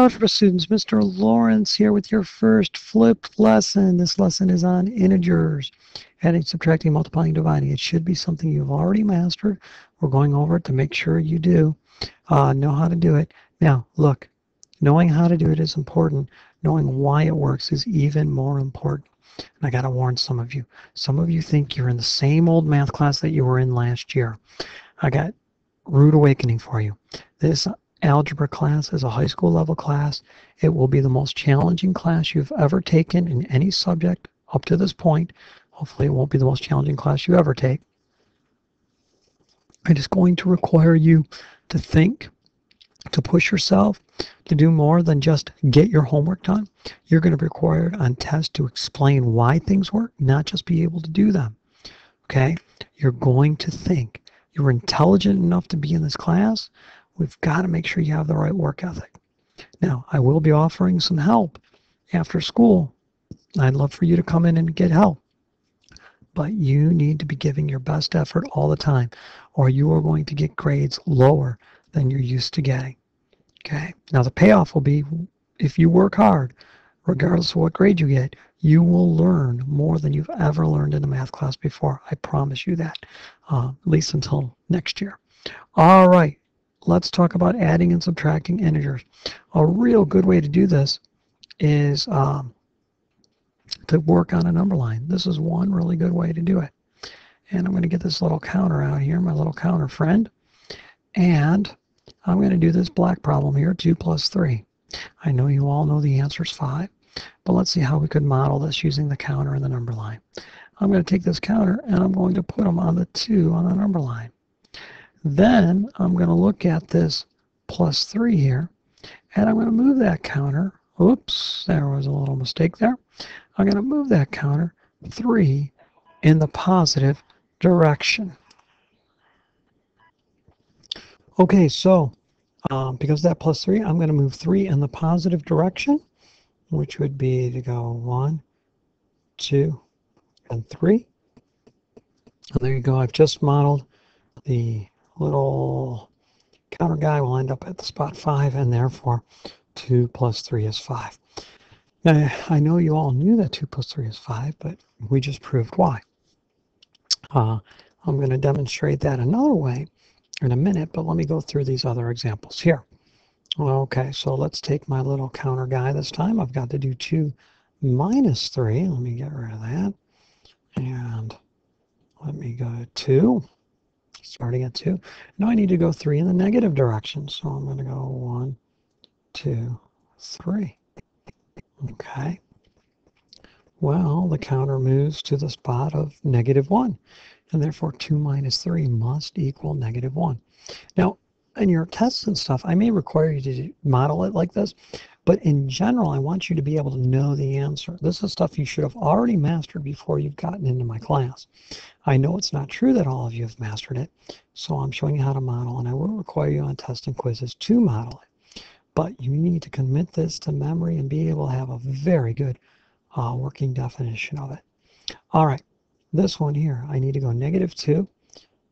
algebra students, Mr. Lawrence here with your first flipped lesson. This lesson is on integers, adding, subtracting, multiplying, dividing. It should be something you've already mastered. We're going over it to make sure you do know how to do it. Now, look, knowing how to do it is important. Knowing why it works is even more important. And I got to warn some of you. Some of you think you're in the same old math class that you were in last year. I got rude awakening for you. This algebra class is a high school level class. It will be the most challenging class you've ever taken in any subject up to this point. Hopefully it won't be the most challenging class you ever take. It is going to require you to think, to push yourself, to do more than just get your homework done. You're going to be required on tests to explain why things work, not just be able to do them. Okay? You're going to think. You're intelligent enough to be in this class. We've got to make sure you have the right work ethic. Now, I will be offering some help after school. I'd love for you to come in and get help. But you need to be giving your best effort all the time, or you are going to get grades lower than you're used to getting. Okay? Now, the payoff will be if you work hard, regardless of what grade you get, you will learn more than you've ever learned in a math class before. I promise you that, at least until next year. All right. Let's talk about adding and subtracting integers. A real good way to do this is to work on a number line. This is one really good way to do it. And I'm going to get this little counter out here, my little counter friend. And I'm going to do this black problem here, 2 plus 3. I know you all know the answer is 5, but let's see how we could model this using the counter and the number line. I'm going to take this counter and I'm going to put them on the 2 on the number line. Then I'm going to look at this plus 3 here, and I'm going to move that counter. Oops, there was a little mistake there. I'm going to move that counter 3 in the positive direction. Okay, so because that plus 3, I'm going to move 3 in the positive direction, which would be to go 1, 2, and 3. And there you go. I've just modeled the little counter guy will end up at the spot 5, and therefore 2 plus 3 is 5. Now, I know you all knew that 2 plus 3 is 5, but we just proved why. I'm going to demonstrate that another way in a minute, but let me go through these other examples here. Okay, so let's take my little counter guy this time. I've got to do 2 minus 3. Let me get rid of that. And let me go to 2. Starting at 2. Now I need to go 3 in the negative direction. So I'm going to go 1, 2, 3. Okay. Well, the counter moves to the spot of -1. And therefore 2 minus 3 must equal -1. Now, in your tests and stuff, I may require you to model it like this. But in general, I want you to be able to know the answer. This is stuff you should have already mastered before you've gotten into my class. I know it's not true that all of you have mastered it, so I'm showing you how to model, and I will require you on tests and quizzes to model it. But you need to commit this to memory and be able to have a very good working definition of it. All right, this one here, I need to go -2.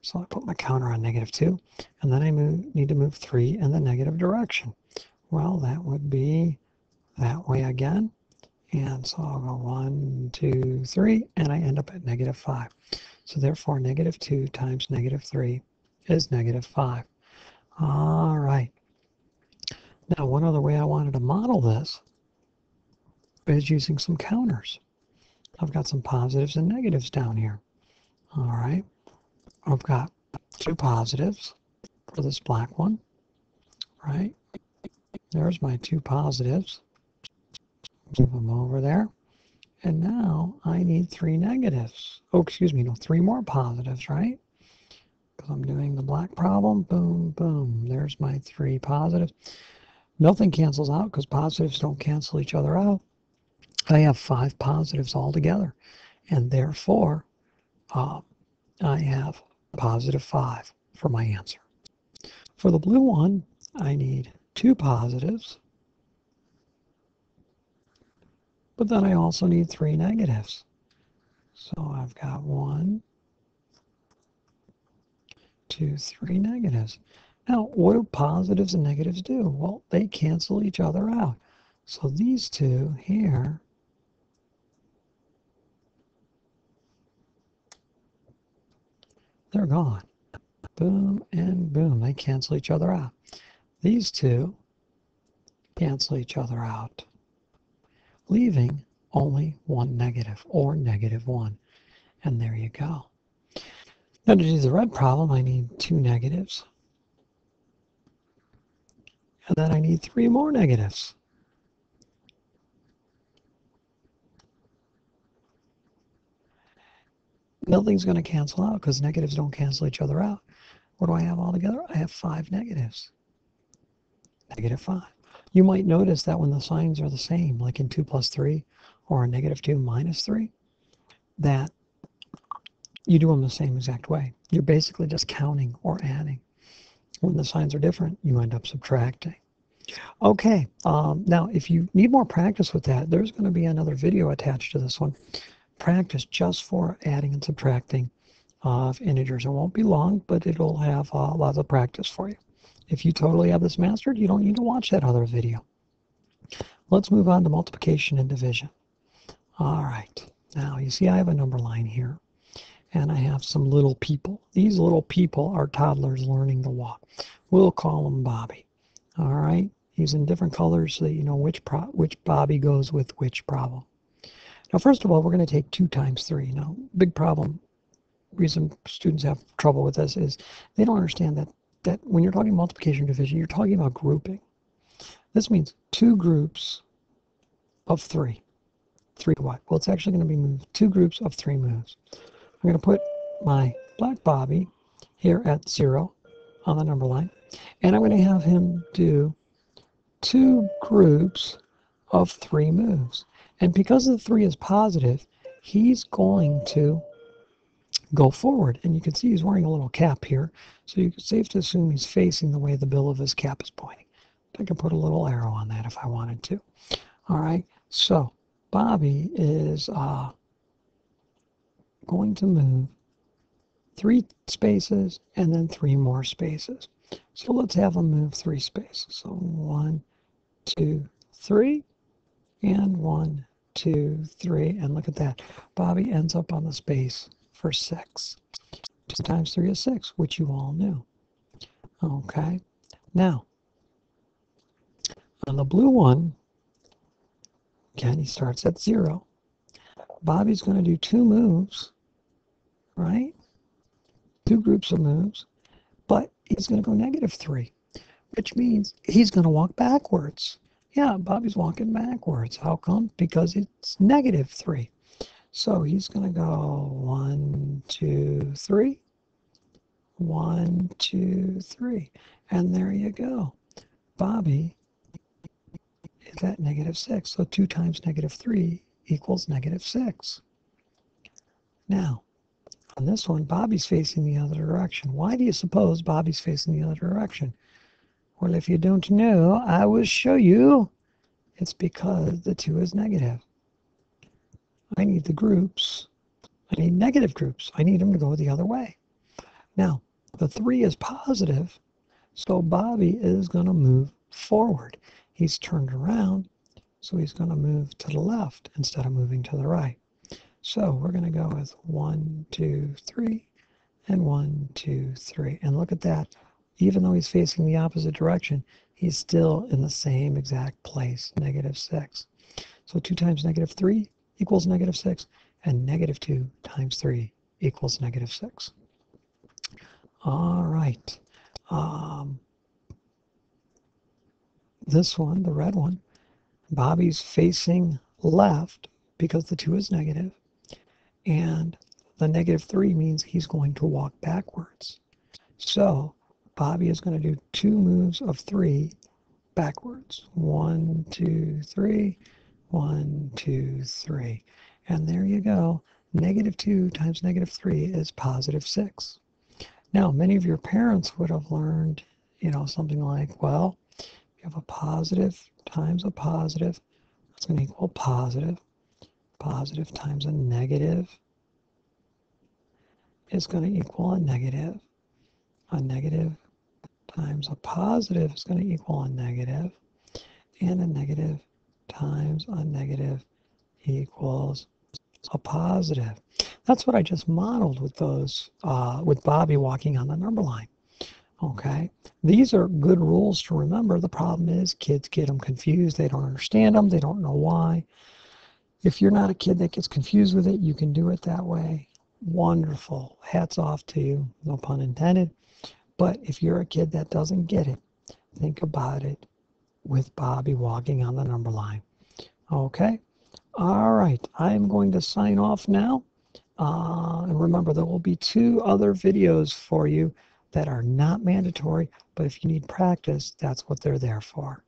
So I put my counter on -2, and then I need to move 3 in the negative direction. Well, that would be that way again. And so I'll go 1, 2, 3, and I end up at -5. So therefore, -2 times -3 is -5. All right. Now, one other way I wanted to model this is using some counters. I've got some positives and negatives down here. All right. I've got 2 positives for this black one, right? There's my 2 positives. Move them over there. And now I need 3 negatives. Oh, excuse me, no, 3 more positives, right? Because I'm doing the black problem. Boom, boom. There's my 3 positives. Nothing cancels out because positives don't cancel each other out. I have 5 positives altogether. And therefore, I have +5 for my answer. For the blue one, I need 2 positives, but then I also need 3 negatives. So I've got 1, 2, 3 negatives. Now, what do positives and negatives do? Well, they cancel each other out. So these two here they're gone. Boom and boom. They cancel each other out. These two cancel each other out, leaving only one negative, or -1. And there you go. Now to do the red problem, I need 2 negatives. And then I need 3 more negatives. Nothing's going to cancel out because negatives don't cancel each other out. What do I have altogether? I have 5 negatives. -5. You might notice that when the signs are the same, like in 2 plus 3 or -2 minus 3, that you do them the same exact way. You're basically just counting or adding. When the signs are different, you end up subtracting. Okay, now if you need more practice with that, there's going to be another video attached to this one. Practice just for adding and subtracting of integers. It won't be long, but it'll have lots of practice for you. If you totally have this mastered, you don't need to watch that other video. Let's move on to multiplication and division. All right, now you see I have a number line here, and I have some little people. These little people are toddlers learning to walk. We'll call them Bobby. All right, he's in different colors so that you know which Bobby goes with which problem. Now, first of all, we're going to take 2 times 3. Now, big problem, reason students have trouble with this is they don't understand that when you're talking multiplication or division, you're talking about grouping. This means 2 groups of 3. 3 what? Well, it's actually going to be moved 2 groups of 3 moves. I'm going to put my black Bobby here at 0 on the number line, and I'm going to have him do 2 groups of 3 moves. And because the 3 is positive, he's going to go forward. And you can see he's wearing a little cap here. So it's safe to assume he's facing the way the bill of his cap is pointing. I can put a little arrow on that if I wanted to. All right, so Bobby is going to move 3 spaces and then 3 more spaces. So let's have him move 3 spaces. So 1, 2, 3, and 1, 2, 3, and look at that. Bobby ends up on the space for 6. 2 times 3 is 6, which you all knew. Okay, now on the blue one, again, he starts at 0. Bobby's going to do 2 moves, right? 2 groups of moves, but he's going to go -3, which means he's going to walk backwards. Yeah, Bobby's walking backwards. How come? Because it's -3. So he's going to go 1, 2, 3, 1, 2, 3, and there you go. Bobby is at -6. So 2 times -3 equals -6. Now, on this one, Bobby's facing the other direction. Why do you suppose Bobby's facing the other direction? Well, if you don't know, I will show you. It's because the 2 is negative. I need the groups. I need negative groups. I need them to go the other way. Now, the 3 is positive, so Bobby is going to move forward. He's turned around, so he's going to move to the left instead of moving to the right. So we're going to go with 1, 2, 3, and 1, 2, 3. And look at that. Even though he's facing the opposite direction, he's still in the same exact place, -6. So 2 times -3 equals -6, and -2 times 3 equals -6. All right. This one, the red one, Bobby's facing left because the 2 is negative, and the -3 means he's going to walk backwards. So Bobby is going to do 2 moves of 3 backwards. 1, 2, 3, 1, 2, 3. And there you go. -2 times -3 is +6. Now, many of your parents would have learned, something like, well, you have a positive times a positive, that's going to equal positive. Positive times a negative is going to equal a negative. A negative times a positive is going to equal a negative, and a negative times a negative equals a positive. That's what I just modeled with those, with Bobby walking on the number line. Okay, these are good rules to remember. The problem is kids get them confused. They don't understand them. They don't know why. If you're not a kid that gets confused with it, you can do it that way. Wonderful. Hats off to you. No pun intended. But if you're a kid that doesn't get it, think about it with Bobby walking on the number line. Okay. All right. I'm going to sign off now. And remember, there will be 2 other videos for you that are not mandatory, but if you need practice, that's what they're there for.